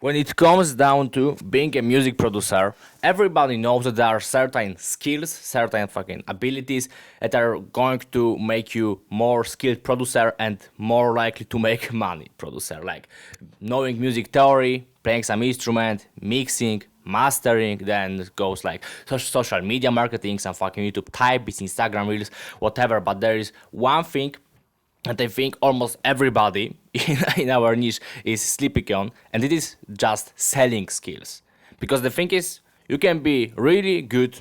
When it comes down to being a music producer, everybody knows that there are certain skills, certain fucking abilities that are going to make you more skilled producer and more likely to make money producer. Like knowing music theory, playing some instrument, mixing, mastering, then it goes like social media marketing, some fucking YouTube types, Instagram reels, whatever. But there is one thing and I think almost everybody in our niche is sleeping on, and it is just selling skills. Because the thing is, you can be really good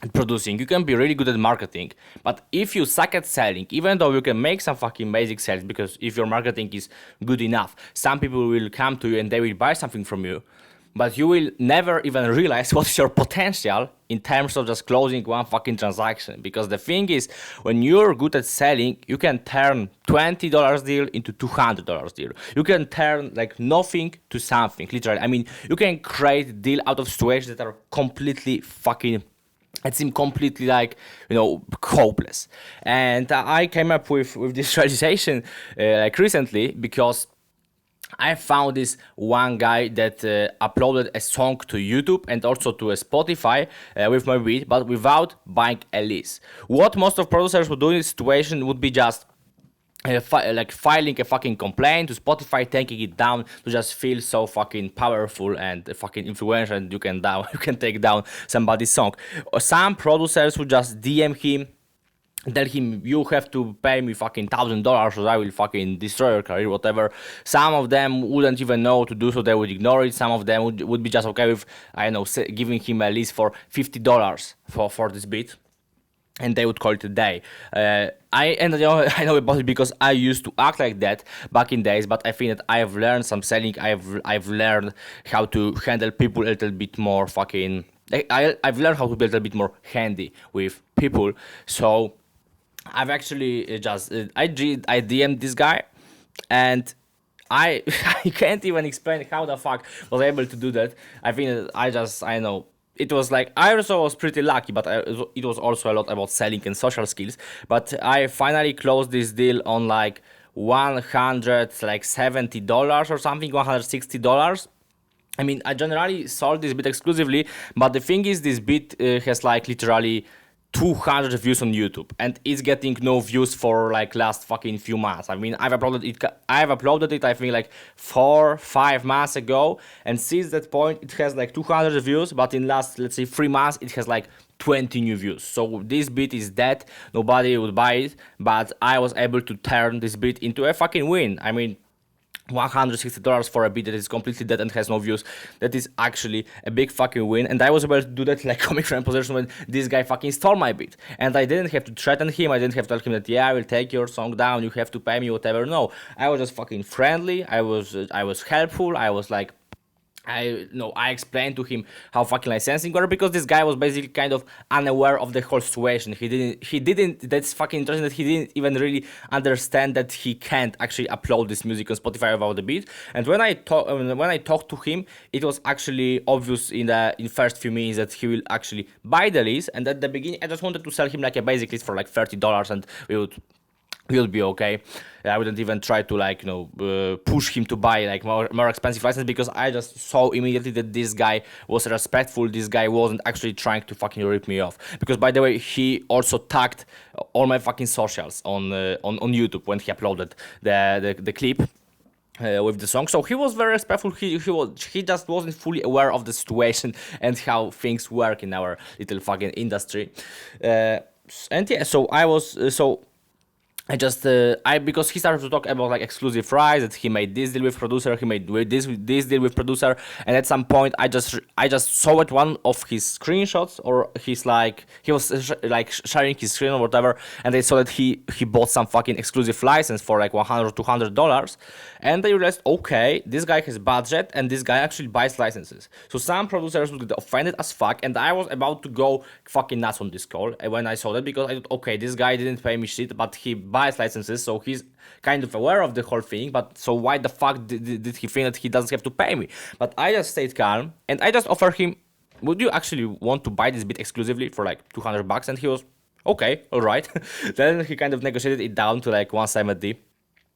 at producing, you can be really good at marketing, but if you suck at selling, even though you can make some fucking basic sales, because if your marketing is good enough, some people will come to you and they will buy something from you, but you will never even realize what's your potential in terms of just closing one fucking transaction. Because the thing is, when you're good at selling, you can turn $20 deal into $200 deal. You can turn like nothing to something, literally. I mean, you can create deal out of situations that are completely fucking it seemed completely like hopeless. And I came up with this realization like recently because I found this one guy that uploaded a song to YouTube and also to a Spotify with my beat, but without buying a lease. What most of producers would do in this situation would be just like filing a fucking complaint to Spotify, taking it down to just feel so fucking powerful and fucking influential, and you can you can take down somebody's song. Or some producers would just DM him, tell him you have to pay me fucking $1,000 or I will fucking destroy your career, whatever. Some of them wouldn't even know to do so, they would ignore it. Some of them would be just okay with, I don't know, giving him a list for $50 for this beat, and they would call it a day. I know about it because I used to act like that back in days, but I think that I have learned some selling. I've learned how to handle people a little bit more fucking. I've learned how to be a little bit more handy with people. So I've actually I DM'd this guy, and I I can't even explain how the fuck was able to do that. I think that I know it was like I also was pretty lucky, but it was also a lot about selling and social skills. But I finally closed this deal on like $170 or something, $160. I mean, I generally sold this bit exclusively, but the thing is, this bit has like literally 200 views on YouTube, and it's getting no views for like last fucking few months. I mean, I've uploaded it I think like 4-5 months ago, and since that point it has like 200 views, but in last, let's say, 3 months it has like 20 new views. So this beat is dead, nobody would buy it, but I was able to turn this beat into a fucking win. I mean, $160 for a beat that is completely dead and has no views. That is actually a big fucking win, and I was able to do that like coming from a position when this guy fucking stole my beat, and I didn't have to threaten him, I didn't have to tell him that yeah, I will take your song down, you have to pay me, whatever. No, I was just fucking friendly, I was helpful, I was like, I explained to him how fucking licensing worked, because this guy was basically kind of unaware of the whole situation. He didn't. That's fucking interesting that he didn't even really understand that he can't actually upload this music on Spotify without the beat. And when I talked to him, it was actually obvious in first few minutes that he will actually buy the list. And at the beginning, I just wanted to sell him like a basic list for like $30, and we'll be okay. I wouldn't even try to push him to buy like more expensive license, because I just saw immediately that this guy was respectful. This guy wasn't actually trying to fucking rip me off. Because by the way, he also tagged all my fucking socials on YouTube when he uploaded the clip. With the song, so he was very respectful. He just wasn't fully aware of the situation and how things work in our little fucking industry. And yeah, so because he started to talk about like exclusive rights, that he made this deal with producer, he made this deal with producer, and at some point I just saw at one of his screenshots, or he was like sharing his screen or whatever, and I saw that he bought some fucking exclusive license for like $100-$200, and I realized, okay, this guy has budget and this guy actually buys licenses. So some producers would get offended as fuck, and I was about to go fucking nuts on this call when I saw that, because I thought, okay, this guy didn't pay me shit, but he buys licenses, so he's kind of aware of the whole thing. But so why the fuck did he think that he doesn't have to pay me? But I just stayed calm, and I just offered him, would you actually want to buy this bit exclusively for like $200? And he was okay, all right. Then he kind of negotiated it down to like 170,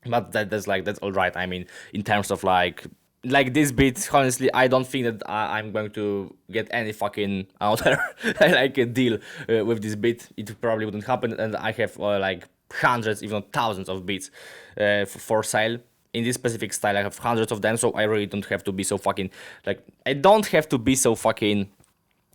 but that's all right. I mean, in terms of like like this beat, honestly, I don't think that I'm going to get any fucking other like a deal with this beat. It probably wouldn't happen, and I have like hundreds, if not thousands, of beats for sale. In this specific style, I have hundreds of them, so I really don't have to be so fucking like. I don't have to be so fucking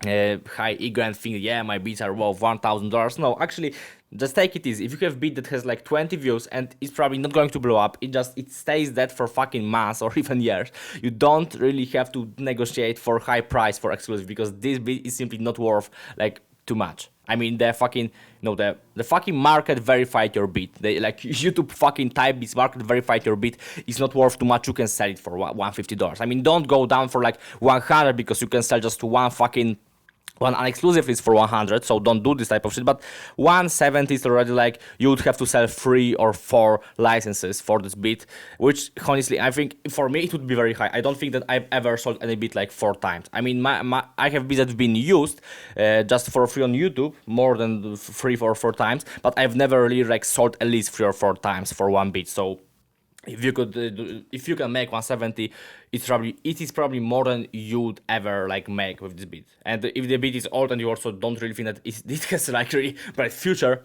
high ego and think, yeah, my beats are worth $1,000. No, actually, just take it easy. If you have beat that has like 20 views and it's probably not going to blow up, it stays that for fucking months or even years. You don't really have to negotiate for high price for exclusive, because this beat is simply not worth like too much. I mean, the fucking no, the fucking market verified your beat. They like YouTube fucking type this market verified your beat is not worth too much. You can sell it for $150. I mean, don't go down for like 100, because you can sell just one fucking one unexclusive is for 100, so don't do this type of shit. But 170 is already like you would have to sell 3 or 4 licenses for this beat, which honestly I think for me it would be very high. I don't think that I've ever sold any beat like 4 times. I mean, I have beats that have been used just for free on YouTube more than 3 or 4 times, but I've never really like sold at least 3 or 4 times for one beat. So if you could if you can make 170, it is probably more than you'd ever like make with this beat. And if the beat is old and you also don't really think that it has like really bright future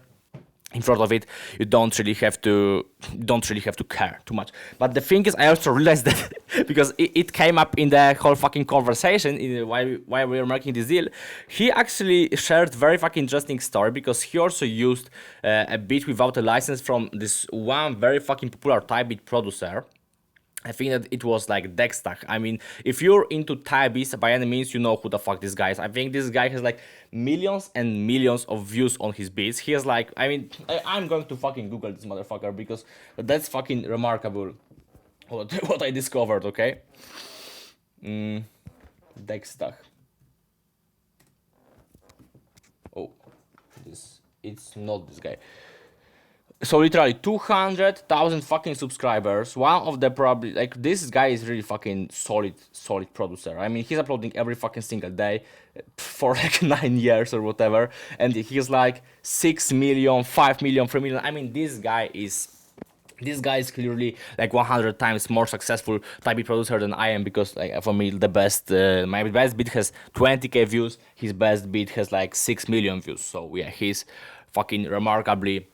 in front of it, you don't really have to care too much. But the thing is, I also realized that because it came up in the whole fucking conversation why we were making this deal. He actually shared very fucking interesting story, because he also used a beat without a license from this one very fucking popular type beat producer. I think that it was like Dextach. I mean, if you're into type beats by any means, you know who the fuck this guy is. I think this guy has like millions and millions of views on his beats. He has like, I mean, I'm going to fucking Google this motherfucker, because that's fucking remarkable what I discovered, okay? Dextach. Oh, it's not this guy. So literally 200,000 fucking subscribers. One of the probably like this guy is really fucking solid producer. I mean, he's uploading every fucking single day for like 9 years or whatever, and he's like 6 million, 5 million, 3 million. I mean, this guy is clearly like 100 times more successful type beat producer than I am, because like for me the best my best beat has 20k views, his best beat has like 6 million views. So yeah, he's fucking remarkably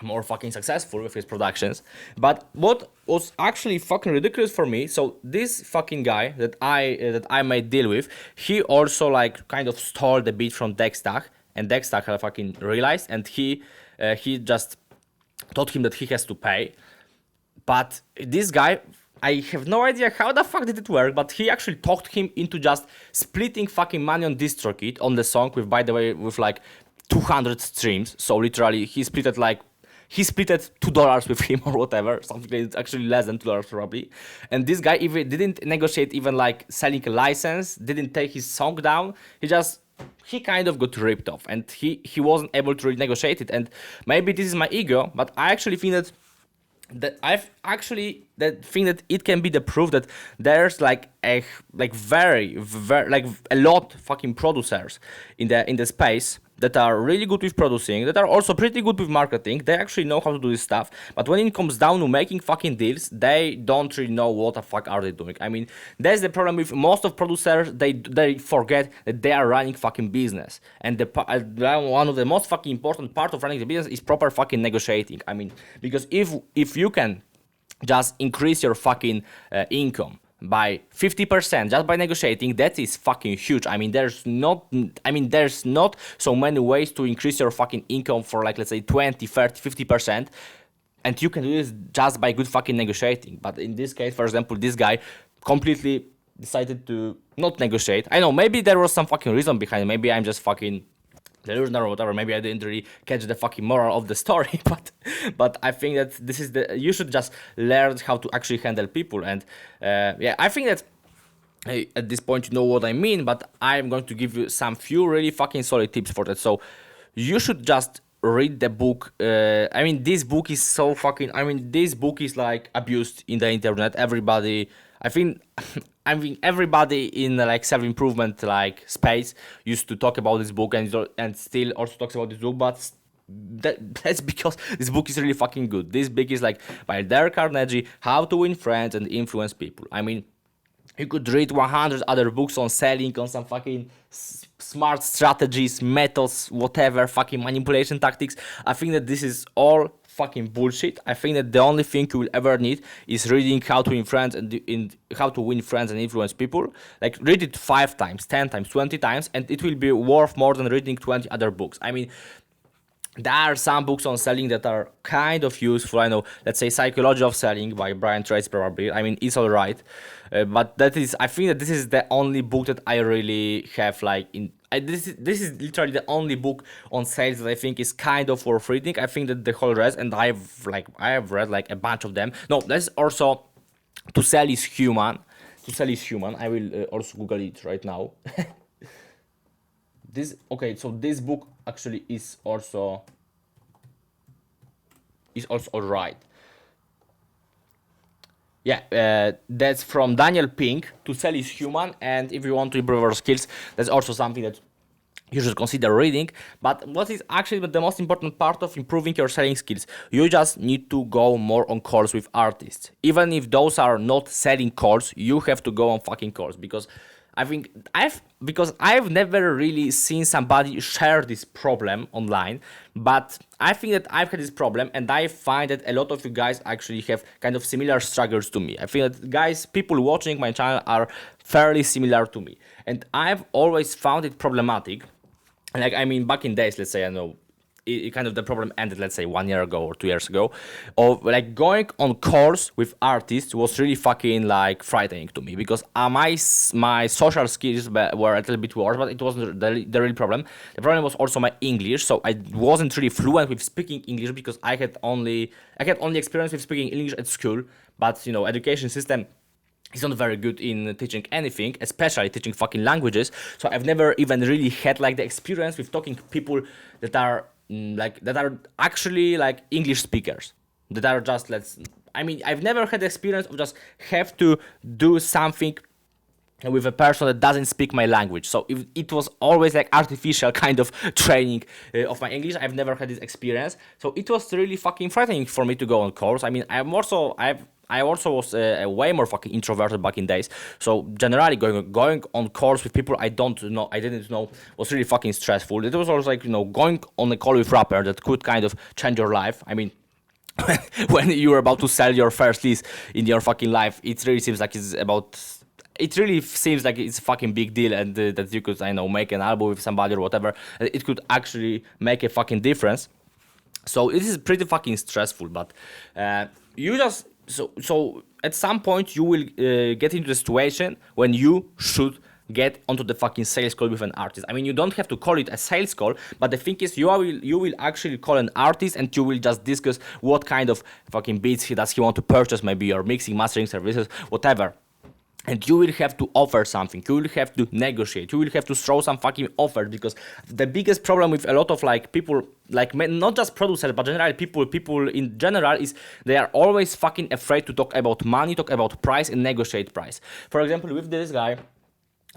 more fucking successful with his productions. But what was actually fucking ridiculous for me, so this fucking guy that I made deal with, he also like kind of stole the beat from Dextach, and Dextach had fucking realized, and he just told him that he has to pay. But this guy, I have no idea how the fuck did it work, but he actually talked him into just splitting fucking money on DistroKid on the song with, by the way, with like 200 streams. So literally he split $2 with him or whatever, something like it's actually less than $2 probably. And this guy even didn't negotiate even like selling a license, didn't take his song down. He kind of got ripped off, and he wasn't able to renegotiate it. And maybe this is my ego, but I actually think that it can be the proof that there's like very like a lot fucking producers in the space that are really good with producing, that are also pretty good with marketing. They actually know how to do this stuff, but when it comes down to making fucking deals, they don't really know what the fuck are they doing. I mean, that's the problem with most of producers. They forget that they are running fucking business, and one of the most fucking important part of running the business is proper fucking negotiating. I mean, because if you can just increase your fucking income by 50% just by negotiating, that is fucking huge. I mean, there's not so many ways to increase your fucking income for like, let's say 20, 30, 50%, and you can do this just by good fucking negotiating. But in this case, for example, this guy completely decided to not negotiate. I know, maybe there was some fucking reason behind it. Maybe I'm just fucking delusional or whatever. Maybe I didn't really catch the fucking moral of the story, but I think that you should just learn how to actually handle people. And yeah, I think that at this point you know what I mean, but I'm going to give you some few really fucking solid tips for that. So you should just read the book. I mean, this book is so fucking, I mean, this book is like abused in the internet. Everybody, I think everybody in the like self-improvement like space used to talk about this book, and still also talks about this book, but that's because this book is really fucking good. This book is like by Dale Carnegie, How to Win Friends and Influence People. I mean, You could read 100 other books on selling, on some fucking smart strategies, methods, whatever, fucking manipulation tactics. I think that this is all fucking bullshit. I think that the only thing you will ever need is reading how to win friends and how to win friends and influence people. Like read it 5 times, 10 times, 20 times, and it will be worth more than reading 20 other books. I mean, there are some books on selling that are kind of useful. I know, let's say Psychology of Selling by Brian Tracy, probably. I mean, it's alright. But that is, I think that this is the only book that I really have like in. This is literally the only book on sales that I think is kind of worth reading. I think that the whole rest, and I have read like a bunch of them. No, that's also To Sell is Human. To Sell is Human. I will also Google it right now. This okay, so this book actually is also alright. Yeah, that's from Daniel Pink. To Sell is Human, and if you want to improve your skills, that's also something that you should consider reading. But what is actually the most important part of improving your selling skills? You just need to go more on calls with artists. Even if those are not selling calls, you have to go on fucking calls, because I've never really seen somebody share this problem online, but I think that I've had this problem, and I find that a lot of you guys actually have kind of similar struggles to me. I feel that people watching my channel are fairly similar to me, and I've always found it problematic. Like, I mean, back in days, let's say, I know it kind of the problem ended, let's say 1 year ago or 2 years ago, of like going on calls with artists was really fucking like frightening to me, because my social skills were a little bit worse, but it wasn't the real problem. The problem was also my English, so I wasn't really fluent with speaking English, because I had only experience with speaking English at school, but you know, education system is not very good in teaching anything, especially teaching fucking languages. So I've never even really had like the experience with talking to people that are that are actually like English speakers. That are just I've never had the experience of just have to do something with a person that doesn't speak my language. So it was always like artificial kind of training of my English. I've never had this experience. So it was really fucking frightening for me to go on calls. I mean, I also was way more fucking introverted back in days. So generally going on calls with people I didn't know was really fucking stressful. It was also like, you know, going on a call with rapper that could kind of change your life. I mean, when you're about to sell your first lease in your fucking life, it really seems like it's a fucking big deal, and that you could, I know, make an album with somebody or whatever. It could actually make a fucking difference. So it is pretty fucking stressful, but you just so at some point you will get into the situation when you should get onto the fucking sales call with an artist. I mean, you don't have to call it a sales call, but the thing is, you will actually call an artist, and you will just discuss what kind of fucking beats he want to purchase, maybe your mixing, mastering services, whatever. And you will have to offer something. You will have to negotiate. You will have to throw some fucking offer, because the biggest problem with a lot of like people, like not just producers, but generally people in general, is they are always fucking afraid to talk about money, talk about price, and negotiate price. For example, with this guy,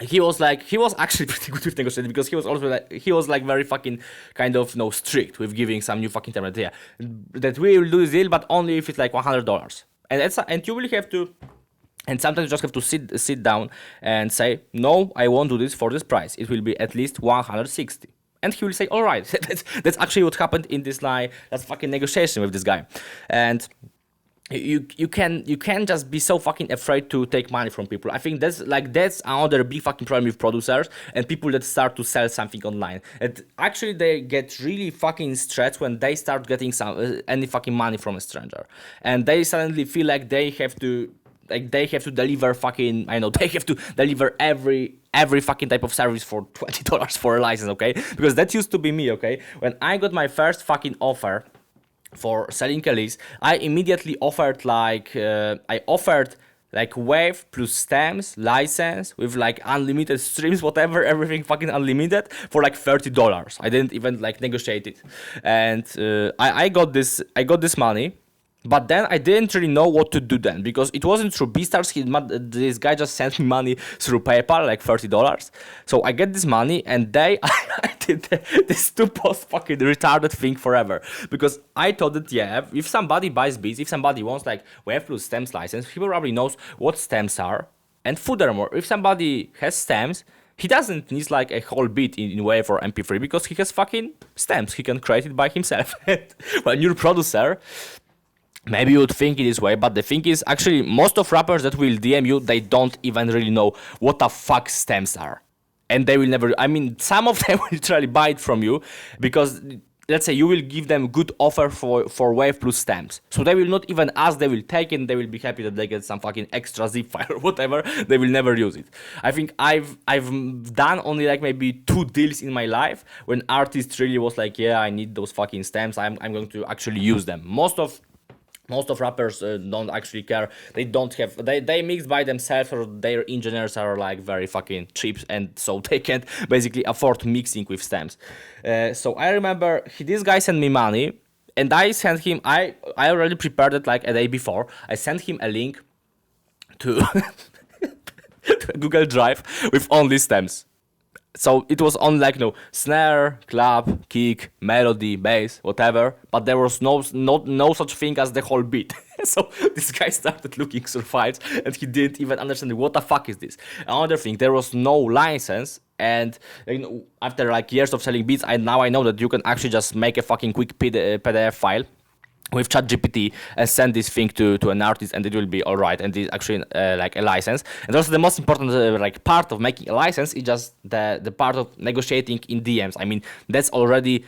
he was actually pretty good with negotiating, because he was very fucking kind of, you know, strict with giving some new fucking term that we will do this deal, but only if it's like $100. And you will have to. And sometimes you just have to sit down and say, no, I won't do this for this price. It will be at least 160. And he will say, all right. That's actually what happened in this that's fucking negotiation with this guy. And you can just be so fucking afraid to take money from people. I think that's another big fucking problem with producers and people that start to sell something online. And actually they get really fucking stressed when they start getting any fucking money from a stranger, and they suddenly feel like they have to deliver fucking, they have to deliver every fucking type of service for $20 for a license, okay? Because that used to be me, okay? When I got my first fucking offer for selling a lease, I immediately offered Wave plus stems, license with like unlimited streams, whatever, everything fucking unlimited for like $30. I didn't even like negotiate it. And I got this money. But then I didn't really know what to do then, because it wasn't through BeStars. This guy just sent me money through PayPal, like $30. So I get this money, and I did this stupid fucking retarded thing forever. Because I thought that, yeah, if somebody buys beats, if somebody wants like Wave plus stems license, he probably knows what stems are. And furthermore, if somebody has stems, he doesn't need like a whole beat in Wave or MP3 because he has fucking stems. He can create it by himself. When you're a producer, maybe you would think it this way, but the thing is, actually, most of rappers that will DM you, they don't even really know what the fuck stems are. And they will never, I mean, some of them will literally buy it from you because, let's say, you will give them good offer for Wave plus stems. So they will not even ask, they will take it, they will be happy that they get some fucking extra zip file or whatever, they will never use it. I think I've done only like maybe 2 deals in my life when artists really was like, yeah, I need those fucking stems, I'm going to actually use them. Most of rappers don't actually care. They don't have, they mix by themselves, or their engineers are like very fucking cheap, and so they can't basically afford mixing with stems. So I remember this guy sent me money, and I sent him, I already prepared it like a day before. I sent him a link to Google Drive with only stems. So it was on like snare, clap, kick, melody, bass, whatever, but there was no such thing as the whole beat. So this guy started looking through files and he didn't even understand what the fuck is this. Another thing, there was no license, and after like years of selling beats, I know that you can actually just make a fucking quick PDF file with ChatGPT and send this thing to an artist, and it will be alright, and it's actually like a license. And also the most important like part of making a license is just the part of negotiating in DMs. I mean, that's already,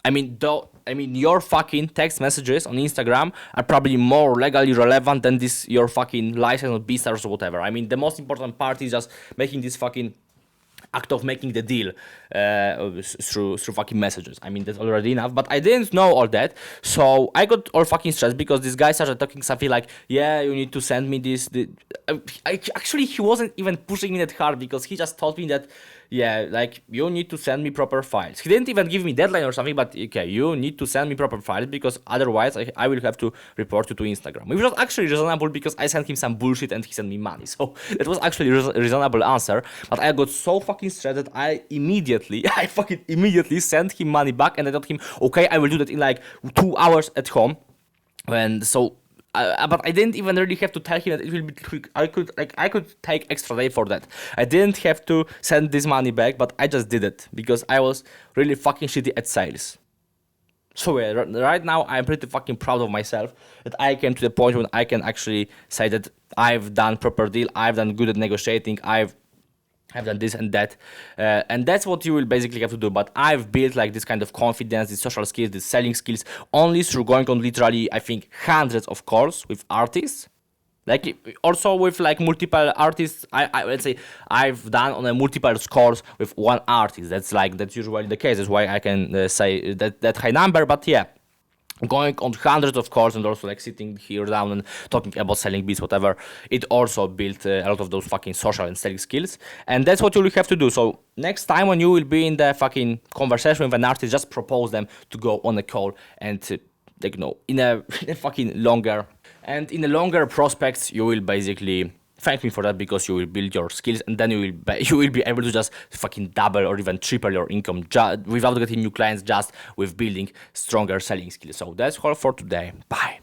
your fucking text messages on Instagram are probably more legally relevant than this your fucking license on BeatStars or whatever. I mean, the most important part is just making this fucking act of making the deal through fucking messages. I mean, that's already enough, but I didn't know all that, so I got all fucking stressed because this guy started talking something like, yeah, you need to send me this. Actually, he wasn't even pushing me that hard because he just told me that, yeah, like, you need to send me proper files. He didn't even give me deadline or something, but okay, you need to send me proper files because otherwise I will have to report you to Instagram. Which was actually reasonable because I sent him some bullshit and he sent me money. So that was actually a reasonable answer, but I got so fucking stressed that I fucking immediately sent him money back, and I told him, okay, I will do that in like 2 hours at home. And so but I didn't even really have to tell him that it will be quick. I could take extra day for that. I didn't have to send this money back, but I just did it because I was really fucking shitty at sales. So yeah, right now I'm pretty fucking proud of myself that I came to the point when I can actually say that I've done proper deal, I've done good at negotiating, I've done this and that, and that's what you will basically have to do. But I've built like this kind of confidence, these social skills, these selling skills only through going on literally, I think, hundreds of calls with artists. Like also with like multiple artists, I let's say I've done on a multiple scores with one artist. That's usually the case. That's why I can say that high number. But yeah, going on hundreds of calls and also like sitting here down and talking about selling beats, whatever, it also built a lot of those fucking social and selling skills, and that's what you will have to do. So next time when you will be in the fucking conversation with an artist, just propose them to go on a call and in a fucking longer prospects, you will basically thank me for that because you will build your skills, and then you will be able to just fucking double or even triple your income without getting new clients, just with building stronger selling skills. So that's all for today. Bye.